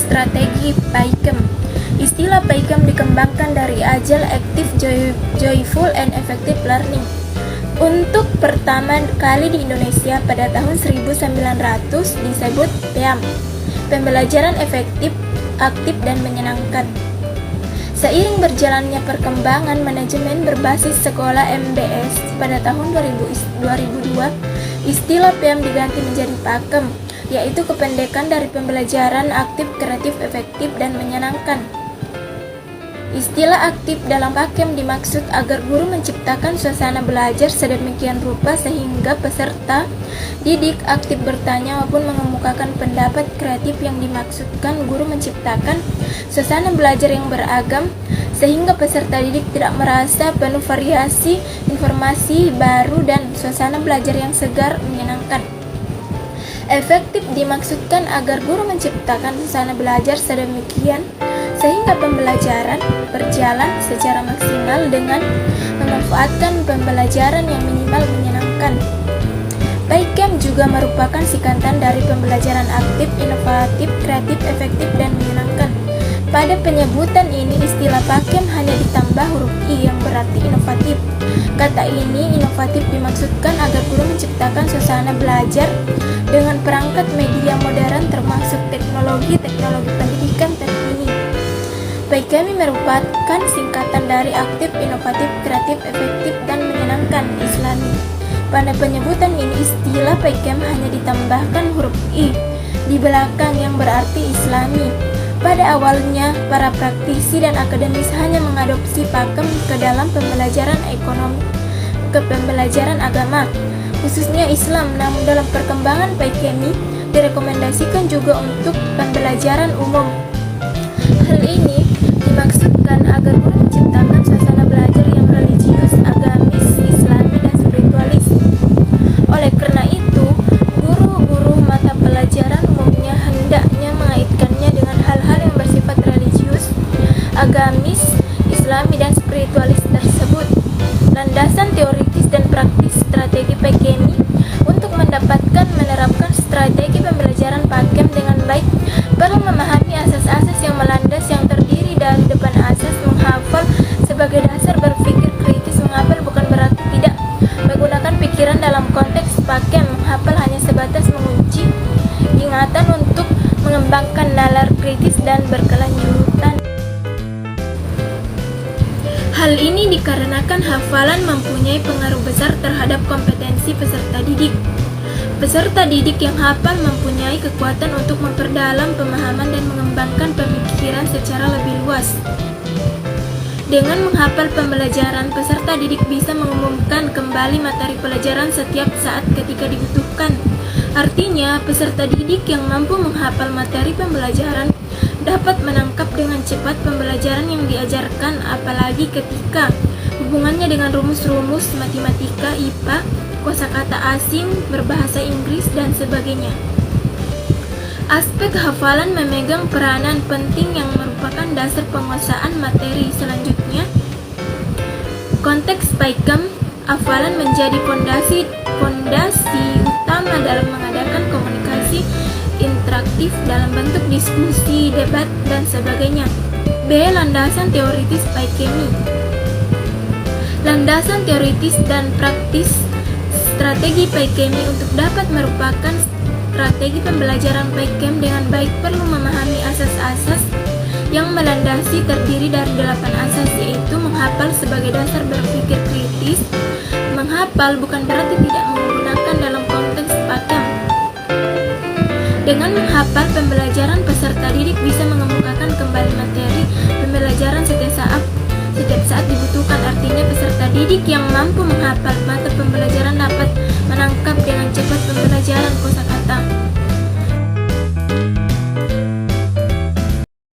strategi PAIKEM. Istilah PAIKEM dikembangkan dari Agile, Active, Joyful, and Effective Learning. Untuk pertama kali di Indonesia pada tahun 1900 disebut PEAM, pembelajaran efektif, aktif, dan menyenangkan. Seiring berjalannya perkembangan manajemen berbasis sekolah MBS pada tahun 2002, istilah PEAM diganti menjadi PAKEM, yaitu kependekan dari pembelajaran aktif, kreatif, efektif, dan menyenangkan. Istilah aktif dalam PAKEM dimaksud agar guru menciptakan suasana belajar sedemikian rupa sehingga peserta didik aktif bertanya maupun mengemukakan pendapat. Kreatif yang dimaksudkan guru menciptakan suasana belajar yang beragam sehingga peserta didik tidak merasa penuh variasi informasi baru dan suasana belajar yang segar menyenangkan. Efektif dimaksudkan agar guru menciptakan suasana belajar sedemikian sehingga pembelajaran berjalan secara maksimal dengan memanfaatkan pembelajaran yang minimal menyenangkan. PAIKEM juga merupakan singkatan dari pembelajaran aktif, inovatif, kreatif, efektif, dan menyenangkan. Pada penyebutan ini, istilah PAKEM hanya ditambah huruf I yang berarti inovatif. Kata ini, inovatif dimaksudkan agar guru menciptakan suasana belajar dengan perangkat media modern termasuk teknologi pendidikan terkini. PAIKEM merupakan singkatan dari aktif, inovatif, kreatif, efektif, dan menyenangkan Islami. Pada penyebutan ini, istilah PAIKEM hanya ditambahkan huruf I di belakang yang berarti Islami. Pada awalnya, para praktisi dan akademis hanya mengadopsi PAKEM ke dalam pembelajaran ekonomi, ke pembelajaran agama, khususnya Islam. Namun dalam perkembangan PAIKEM direkomendasikan juga untuk pembelajaran umum. Hal ini dimaksudkan agar guru menciptakan suasana belajar yang religius, agamis, islami, dan spiritualis. Oleh karena itu, guru-guru mata pelajaran umumnya hendaknya mengaitkannya dengan hal-hal yang bersifat religius, agamis, islami, dan spiritualis tersebut. Landasan teoritis dan praktis strategi PAIKEM untuk menerapkan strategi pembelajaran PAKEM dengan baik perlu memahami asas-asas yang melandas yang terdiri dari depan asas menghafal sebagai dasar berpikir kritis. Menghafal bukan berarti tidak menggunakan pikiran dalam konteks PAKEM. Menghafal hanya sebatas mengunci ingatan untuk mengembangkan nalar kritis dan berkelanjutan. Hal ini dikarenakan hafalan mempunyai pengaruh besar terhadap kompetensi peserta didik. Peserta didik yang hafal mempunyai kekuatan untuk memperdalam pemahaman dan mengembangkan pemikiran secara lebih luas. Dengan menghafal pembelajaran, peserta didik bisa mengumumkan kembali materi pelajaran setiap saat ketika dibutuhkan. Artinya, peserta didik yang mampu menghafal materi pembelajaran dapat menangkap dengan cepat pembelajaran yang diajarkan, apalagi ketika hubungannya dengan rumus-rumus matematika, IPA, kosakata asing, berbahasa Inggris, dan sebagainya. Aspek hafalan memegang peranan penting yang merupakan dasar penguasaan materi. Selanjutnya, konteks PAIKEM, hafalan menjadi fondasi utama dalam mengadakan komunikasi interaktif dalam bentuk diskusi, debat, dan sebagainya. B. Landasan teoritis PAIKEM. Landasan teoritis dan praktis strategi PAIKEM untuk dapat merupakan strategi pembelajaran PAIKEM dengan baik perlu memahami asas-asas yang melandasi terdiri dari 8 asas, yaitu menghafal sebagai dasar berpikir kritis. Menghafal bukan berarti tidak menggunakan dalam konteks PAIKEM. Dengan menghafal pembelajaran, peserta didik bisa mengemukakan kembali materi pembelajaran setiap saat dibutuhkan. Artinya peserta didik yang mampu menghafal mata pembelajaran dapat menangkap dengan cepat pembelajaran kosakata.